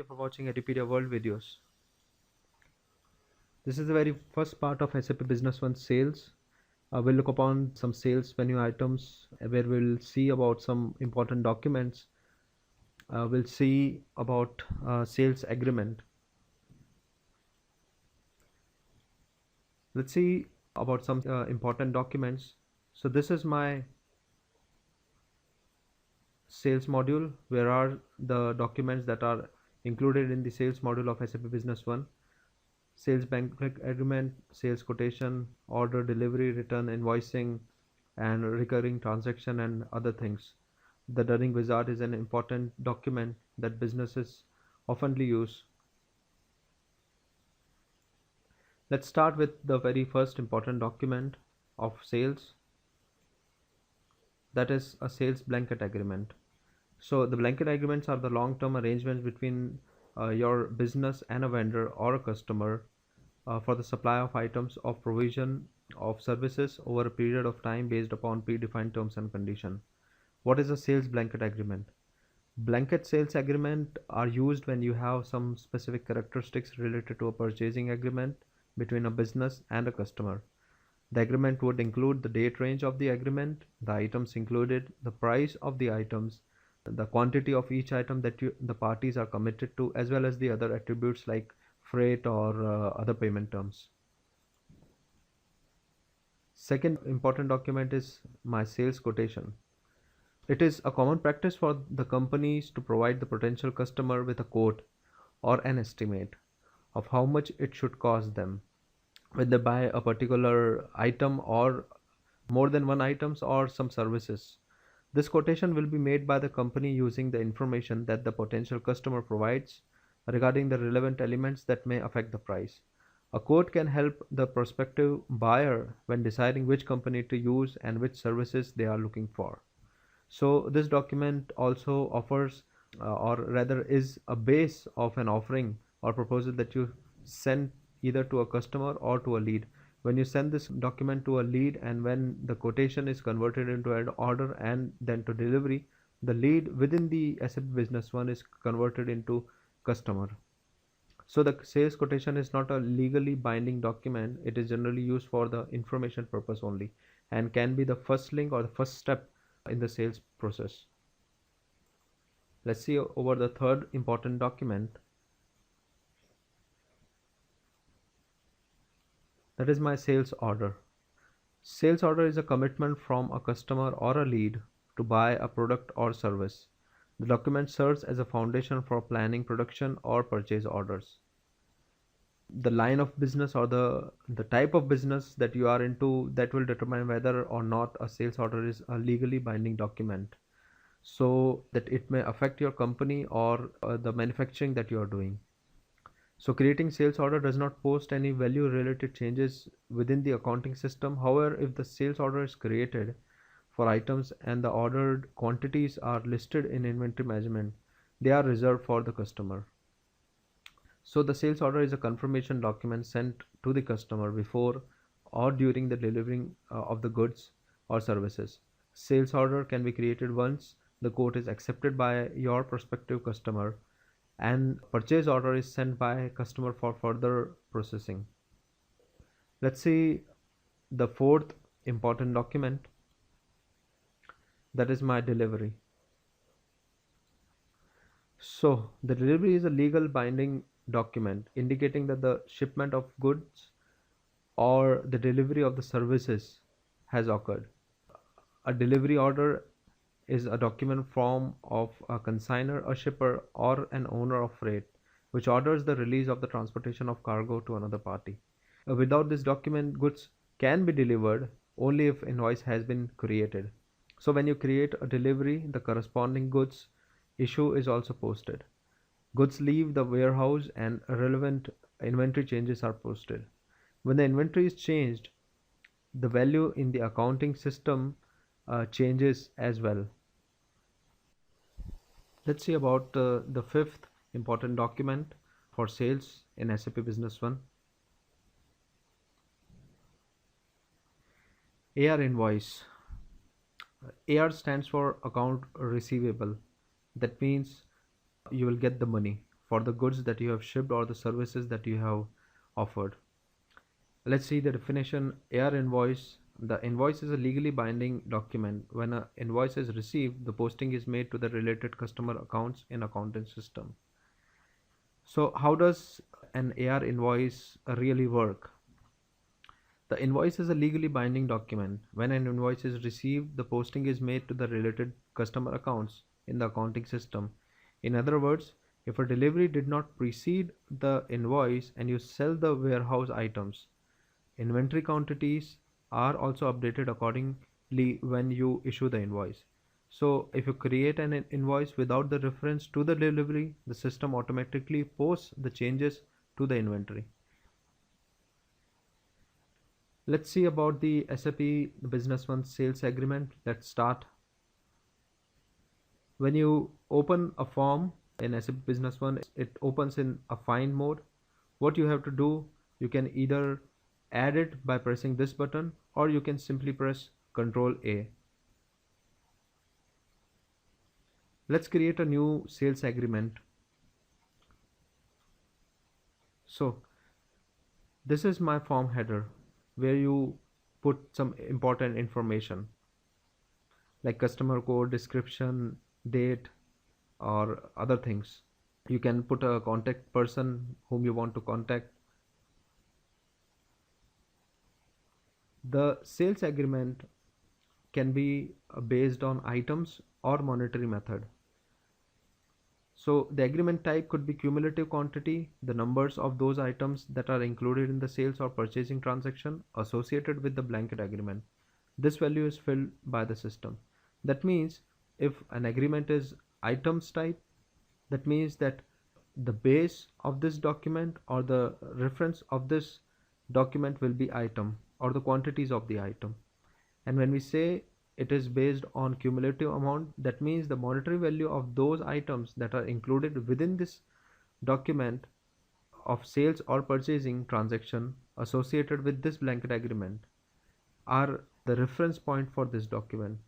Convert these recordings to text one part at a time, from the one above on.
you for watching Edipedia World videos. This is the very first part of SAP Business One sales. We'll look upon some sales menu items where we'll see about some important documents. We'll see about sales agreement. Let's see about some important documents. So this is my sales module. Where are the documents that are included in the sales module of SAP Business One? Sales blanket agreement, sales quotation, order delivery, return invoicing, and recurring transaction and other things. The Dunning Wizard is an important document that businesses oftenly use. Let's start with the very first important document of sales, that is a sales blanket agreement. So the blanket agreements are the long-term arrangements between your business and a vendor or a customer for the supply of items of provision of services over a period of time based upon predefined terms and conditions. What is a sales blanket agreement? Blanket sales agreement are used when you have some specific characteristics related to a purchasing agreement between a business and a customer. The agreement would include the date range of the agreement, the items included, the price of the items, the quantity of each item that the parties are committed to, as well as the other attributes like freight or other payment terms. Second important document is my sales quotation. It is a common practice for the companies to provide the potential customer with a quote or an estimate of how much it should cost them when they buy a particular item or more than one items or some services. This quotation will be made by the company using the information that the potential customer provides regarding the relevant elements that may affect the price. A quote can help the prospective buyer when deciding which company to use and which services they are looking for. So this document also offers or rather is a base of an offering or proposal that you send either to a customer or to a lead. When you send this document to a lead and when the quotation is converted into an order and then to delivery, the lead within the SAP Business One is converted into customer. So the sales quotation is not a legally binding document. It is generally used for the information purpose only and can be the first link or the first step in the sales process. Let's see over the third important document. That is my sales order. Sales order is a commitment from a customer or a lead to buy a product or service. The document serves as a foundation for planning production or purchase orders. The line of business or the type of business that you are into, that will determine whether or not a sales order is a legally binding document, so that it may affect your company or the manufacturing that you are doing. So creating sales order does not post any value related changes within the accounting system. However, if the sales order is created for items and the ordered quantities are listed in inventory management, they are reserved for the customer. So the sales order is a confirmation document sent to the customer before or during the delivering of the goods or services. Sales order can be created once the quote is accepted by your prospective customer and purchase order is sent by customer for further processing. Let's see the fourth important document, that is my delivery. So the delivery is a legal binding document indicating that the shipment of goods or the delivery of the services has occurred. A delivery order is a document form of a consignor, a shipper, or an owner of freight, which orders the release of the transportation of cargo to another party. Without this document, goods can be delivered only if invoice has been created. So when you create a delivery, the corresponding goods issue is also posted. Goods leave the warehouse and relevant inventory changes are posted. When the inventory is changed, the value in the accounting system changes as well. Let's see about the fifth important document for sales in SAP Business One. AR invoice. AR stands for account receivable. That means you will get the money for the goods that you have shipped or the services that you have offered. Let's see the definition. AR invoice. The invoice is a legally binding document. When an invoice is received, the posting is made to the related customer accounts in accounting system. So how does an AR invoice really work? The invoice is a legally binding document. When an invoice is received, the posting is made to the related customer accounts in the accounting system. In other words, if a delivery did not precede the invoice and you sell the warehouse items, inventory quantities are also updated accordingly when you issue the invoice. So if you create an invoice without the reference to the delivery, the system automatically posts the changes to the inventory. Let's see about the SAP Business One sales agreement. Let's start. When you open a form in SAP Business One, it opens in a find mode. What you have to do, you can either add it by pressing this button, or you can simply press Ctrl A. Let's create a new sales agreement. So this is my form header where you put some important information like customer code, description, date, or other things. You can put a contact person whom you want to contact. The sales agreement can be based on items or monetary method. So the agreement type could be cumulative quantity, the numbers of those items that are included in the sales or purchasing transaction associated with the blanket agreement. This value is filled by the system. That means if an agreement is items type, that means that the base of this document or the reference of this document will be item or the quantities of the item. And when we say it is based on cumulative amount, that means the monetary value of those items that are included within this document of sales or purchasing transaction associated with this blanket agreement are the reference point for this document.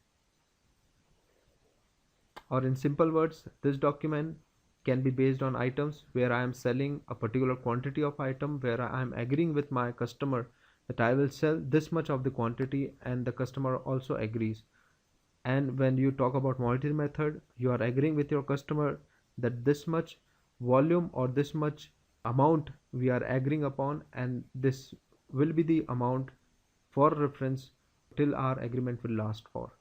Or in simple words, this document can be based on items where I am selling a particular quantity of item, where I am agreeing with my customer that I will sell this much of the quantity, and the customer also agrees. And when you talk about monetary method, you are agreeing with your customer that this much volume or this much amount we are agreeing upon, and this will be the amount for reference till our agreement will last for.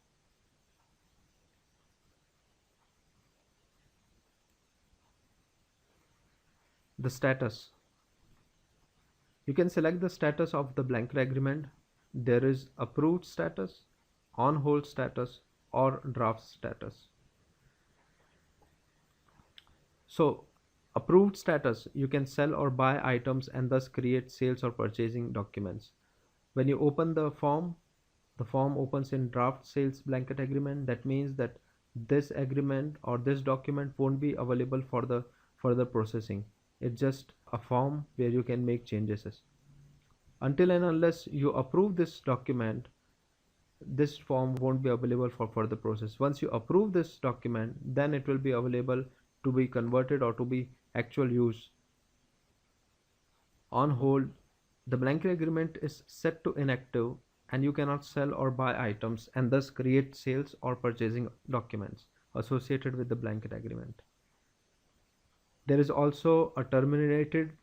The status. You can select the status of the blanket agreement. There is approved status, on hold status, or draft status. So approved status, you can sell or buy items and thus create sales or purchasing documents. When you open the form opens in draft sales blanket agreement. That means that this agreement or this document won't be available for the further processing. It's just a form where you can make changes. Until and unless you approve this document, this form won't be available for further process. Once you approve this document, then it will be available to be converted or to be actual use. On hold, the blanket agreement is set to inactive and you cannot sell or buy items and thus create sales or purchasing documents associated with the blanket agreement. There is also a terminated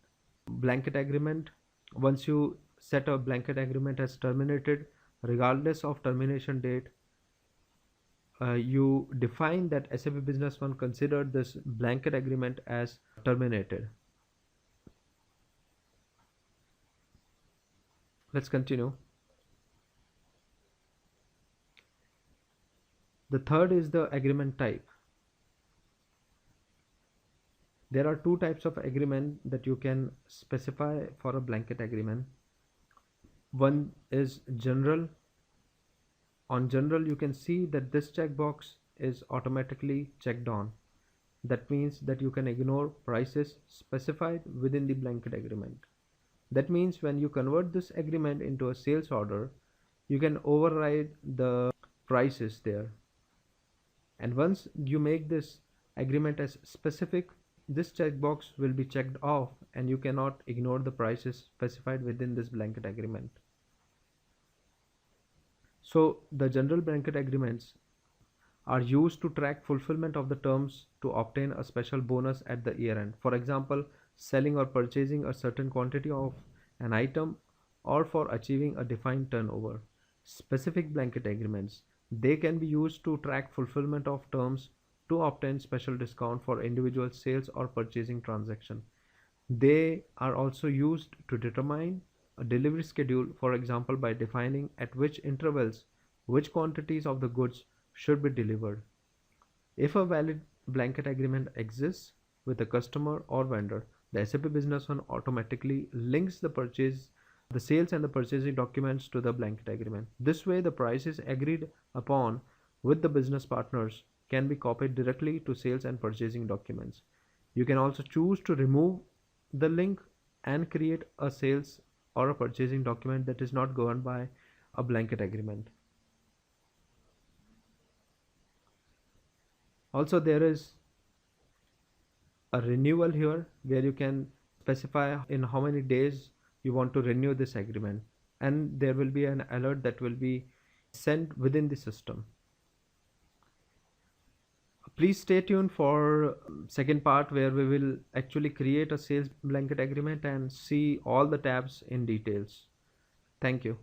blanket agreement. Once you set a blanket agreement as terminated, regardless of termination date, you define that SAP Business One considered this blanket agreement as terminated. Let's continue. The third is the agreement type. There are two types of agreement that you can specify for a blanket agreement. One is general. On general, you can see that this checkbox is automatically checked on. That means that you can ignore prices specified within the blanket agreement. That means when you convert this agreement into a sales order, you can override the prices there. And once you make this agreement as specific, this checkbox will be checked off and you cannot ignore the prices specified within this blanket agreement. So the general blanket agreements are used to track fulfillment of the terms to obtain a special bonus at the year end. For example, selling or purchasing a certain quantity of an item or for achieving a defined turnover. Specific blanket agreements. They can be used to track fulfillment of terms to obtain special discount for individual sales or purchasing transaction. They are also used to determine a delivery schedule, for example, by defining at which intervals which quantities of the goods should be delivered. If a valid blanket agreement exists with a customer or vendor, the SAP Business One automatically links the sales and the purchasing documents to the blanket agreement. This way, the prices agreed upon with the business partners can be copied directly to sales and purchasing documents. You can also choose to remove the link and create a sales or a purchasing document that is not governed by a blanket agreement. Also, there is a renewal here where you can specify in how many days you want to renew this agreement, and there will be an alert that will be sent within the system. Please stay tuned for second part where we will actually create a sales blanket agreement and see all the tabs in details. Thank you.